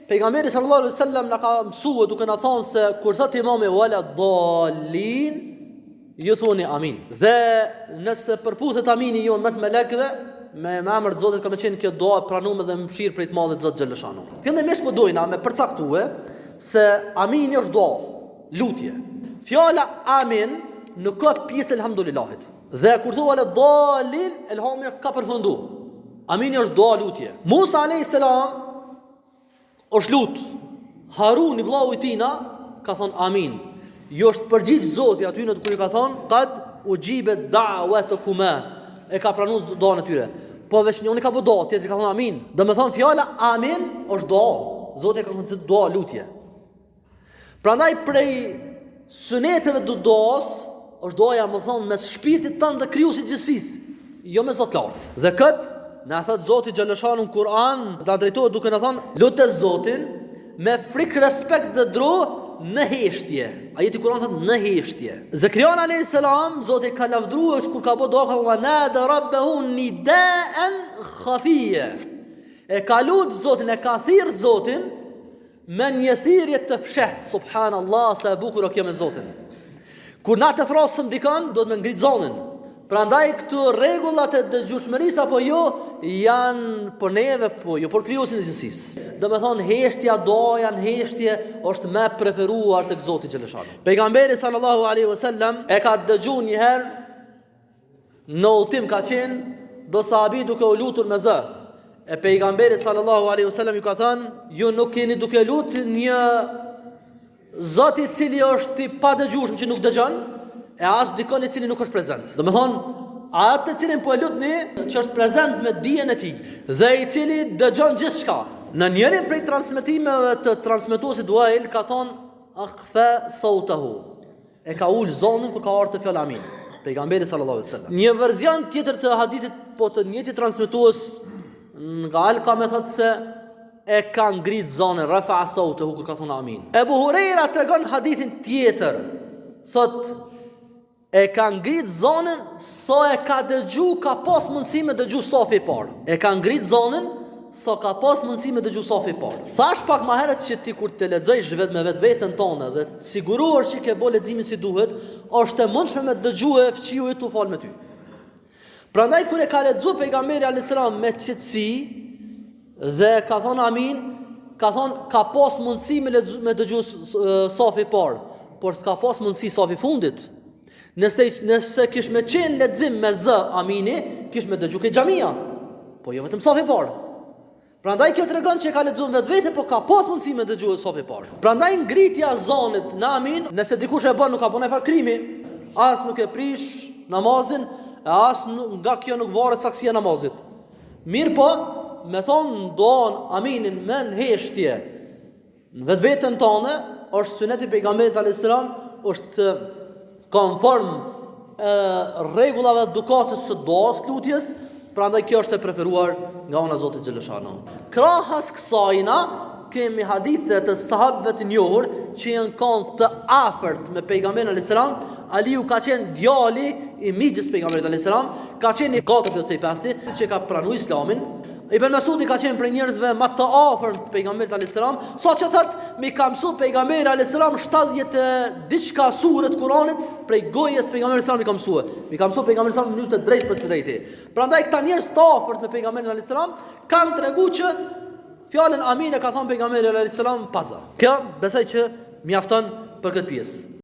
Pejgamberi sallallahu alaihi wasallam na ka mësua duke na thënë se kur thot imami wala dallin, ju thoni amin. Dhe nëse përputhet amini jon me të melekëve, me emër të Zotit ka më qenë kjo dua pranuar dhe mëshirë prej të Madhit Zot xhaleshanu. Fillimisht po dojna me përcaktue se amini është dua, lutje. Fjala amin nuk ka pjesë elhamdulillahit. Dhe kur thua wala dallin, elhami ka përfundu. Amini është dua, lutje. Musa alayhis salam është lut. Haruni vllau i tina ka thon amin. Jo është përgjigj Zoti aty në kur i ka thon qad ujibet da'watukuma. E ka pranuar doën e tyre. Po veç njëri ka bëu doë, tjetri ka thon amin. Do të thon fjala amin është doë. Zoti ka thënë doë, lutje. Prandaj prej suneteve të doës është doja më thon mes shpirtit tënd dhe krijuesit gjithësisë, jo me Zot lart. Dhe kët na thot Zoti xhaleshanu në Kur'an, ta drejtohet duke na thënë lutë Zotin me frikë, respekt dhe dru në heshtje. Ajeti Kur'an thot në heshtje. Zakariya alayhis salam Zoti ka lavdruar kur ka bëu doha wa nada rabbahu nidaan khafiya. E ka lut Zotin, e ka thirr Zotin me një thirrje të fshehtë. Subhanallahu sa e bukur kjo me Zotin. Kur na të frosëm dikon, do të më ngrit zonin. Prandaj këtu rregullat e dëgjueshmërisë apo jo janë për neve, po jo për krijuesin e gjithësisë. Do të thonë heshtja, doja në heshtje është më preferuar tek Zoti xhaleshanu. Pejgamberi sallallahu alaihi wasallam e ka dëgjuar një herë në udhtim ka qenë do sahabi duke u lutur me zë. E pejgamberi sallallahu alaihi wasallam ju ka thënë, ju nuk keni duke lutur një Zot i cili është i padëgjueshëm që nuk dëgjon, e as dikon i cili nuk është prezent. Do të thonë, atë të cilin po e lutni që është prezent me dijen e tij dhe i cili dëgjon gjithçka. Në njërin prej transmetimeve të transmetuesit Wail ka thonë akhfa sautahu. E ka ul zonin kur ka ardhur fjala amin. Pejgamberi sallallahu alaihi wasallam. Një version tjetër të hadithit po të njëjtit transmetues nga Alka më thotë se e ka ngrit zonën rafa sautahu kur ka thonë amin. Ebu Huraira tregon hadithin tjetër. Thotë e ka ngrit zonën sa e ka dëgju, ka pas mundësi me dëgju safi i parë. E ka ngrit zonën sa ka pas mundësi me dëgju safi i parë. Thash pak më herët që ti kur të lexosh vetëm me vetveten tonë dhe të sigurohesh që ke bë leximin si duhet, është e mundshme me dëgjue fqiu i tu fal me ty. Prandaj kur e ka lexuar pejgamberi alayhis salam me qetësi dhe ka thonë amin, ka thonë ka pas mundësi me dëgju safi i parë, por s'ka pas mundësi safi i fundit. Nëse kish me qenë lexim me zë amini, kish me dëgju ke xhamia. Po jo vetëm safi i parë. Prandaj kjo tregon që ka lexuar vetvete, po ka pas mundësi me dëgju safi i parë. Prandaj ngritja e zonit në amin, nëse dikush e bën nuk ka punë fal krimi, as nuk e prish namazin, as nga kjo nuk varet saksia e namazit. Mirë po, me thonë doan aminin me në heshtje në vetveten tonë, është suneti pejgamberit alayhis salam, është konform rregullave të edukatës së doas lutjes, prandaj kjo është e preferuar nga ana e Zotit xhaleshanu. Krahas kësajna kemi hadithe të sahabëve të njohur që janë kanë të afërt me pejgamberin alayhis salam. Aliu ka qenë djali i miqës pejgamberit alayhis salam, ka qenë i katërt ose i pestë që ka pranuar Islamin. Ibn Masudi ka qenë prej njerëzve më të afërt pejgamberit alayhis salam, saqë thotë mi ka mësuar pejgamberi alayhis salam 70 diçka sure të Kuranit prej gojës pejgamberit salam i ka mësuar. Mi ka mësuar pejgamberi salam në mënyrë të drejtë për së drejtë. Prandaj këta njerëz të afërt me pejgamberin alayhis salam kanë treguar që fjalën amin e ka thënë pejgamberi alayhis salam paza. Kjo besoj që mjafton për këtë pjesë.